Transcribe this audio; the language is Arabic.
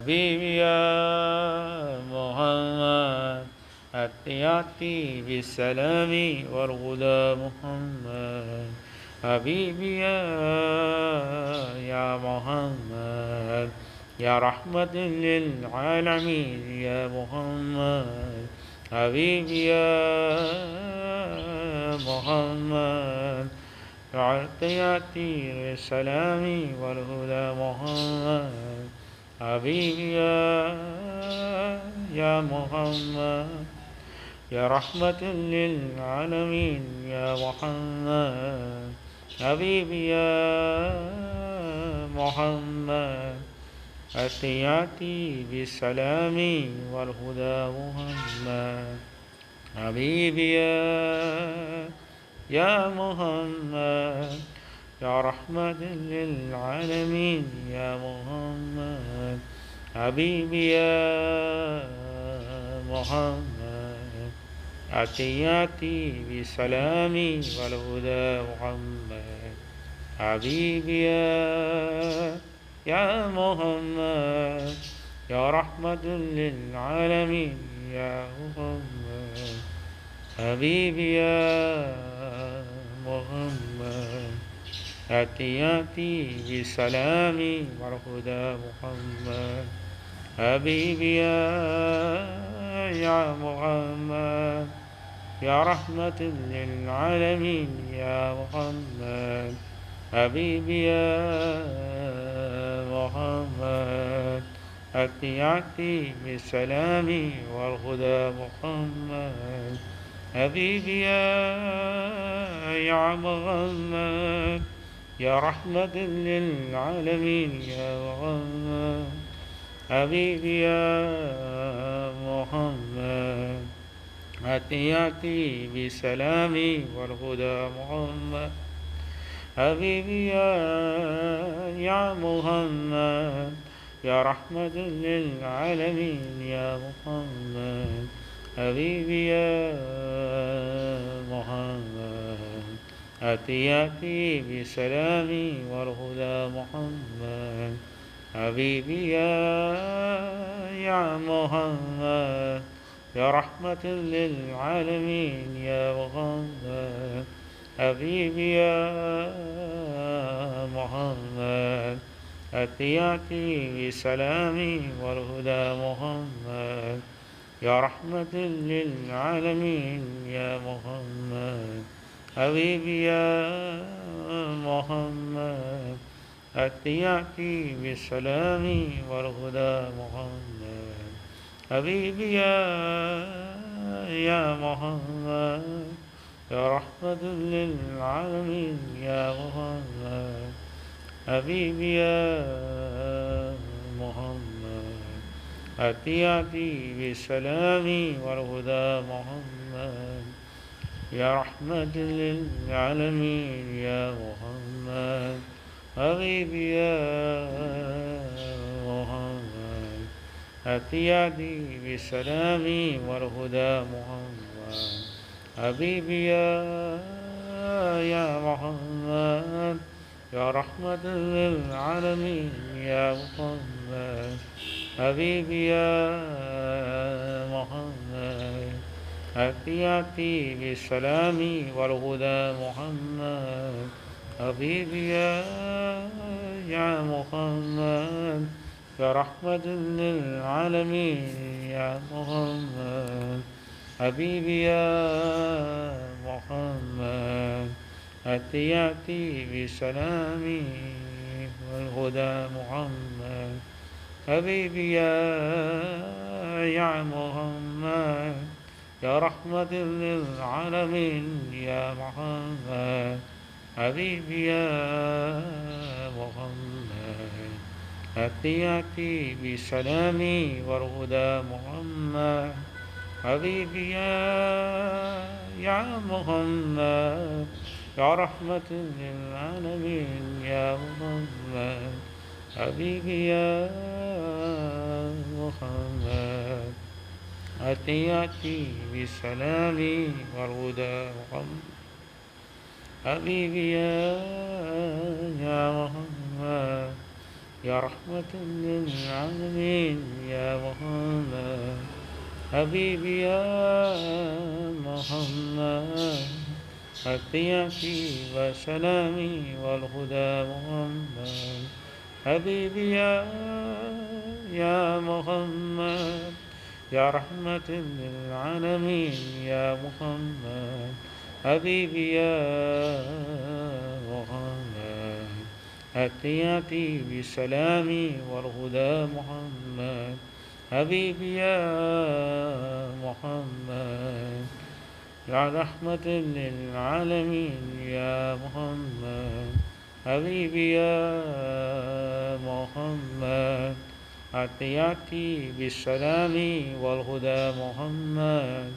حبيبي يا محمد أتياتي بالسلام والهدى محمد حبيبي يا محمد يا رحمة للعالمين يا محمد حبيبي يا محمد أتياتي بالسلام والهدى محمد حبيبي يا محمد يا رحمة للعالمين يا محمد حبيبي يا محمد أتياتي بالسلام والهدى محمد حبيبي يا محمد يا رحمة للعالمين يا محمد حبيبي يا محمد أتياتي بسلامي والهدى محمد حبيبي يا محمد يا رحمة للعالمين يا محمد حبيبي يا محمد أتياتي بسلامي والهدى محمد حبيبي يا محمد يا رحمة للعالمين يا محمد حبيبي يا محمد أتياتي بسلامي والهدى محمد حبيبي يا محمد يا رحمة للعالمين يا محمد حبيبي يا محمد أتياتي بسلامي والهدى محمد حبيبي يا محمد يا رحمة للعالمين يا محمد حبيبي يا محمد أتياتي بسلامي والهدى محمد حبيبي يا محمد يا رحمة للعالمين يا محمد حبيبي يا محمد أتياتي بسلامي والهدى محمد يا رحمة للعالمين يا محمد حبيبي يا محمد أتياتي بالسلام والهدى محمد حبيبي يا محمد يا رحمة للعالمين يا محمد حبيبي يا محمد أتياتي بالسلام والهدى محمد يا رحمة للعالمين يا محمد حبيبي يا محمد أتياتي بالسلام والهدى محمد حبيبي يا محمد يا رحمة للعالمين يا محمد حبيبي يا محمد أتياتي بالسلام والهدى محمد حبيبي يا محمد يا رحمة للعالمين يا محمد حبيبي يا محمد أتياتي بالسلام والهدى محمد حبيبي يا محمد يا رحمة للعالمين يا محمد حبيبي يا محمد أتياتي بسلامي والهدى محمد حبيبي يا محمد يا رحمة للعالمين يا محمد حبيبي يا محمد أتياتي بسلامي والهدى محمد حبيبي يا محمد يا رحمة للعالمين يا محمد حبيبي يا محمد تحياتي وسلامي والهدى محمد حبيبي يا محمد يا رحمة للعالمين يا محمد حبيبي يا محمد تحياتي بسلامي والهدى محمد حبيبي يا محمد يا رحمة للعالمين يا محمد حبيبي يا محمد تحياتي بالسلام والهدى محمد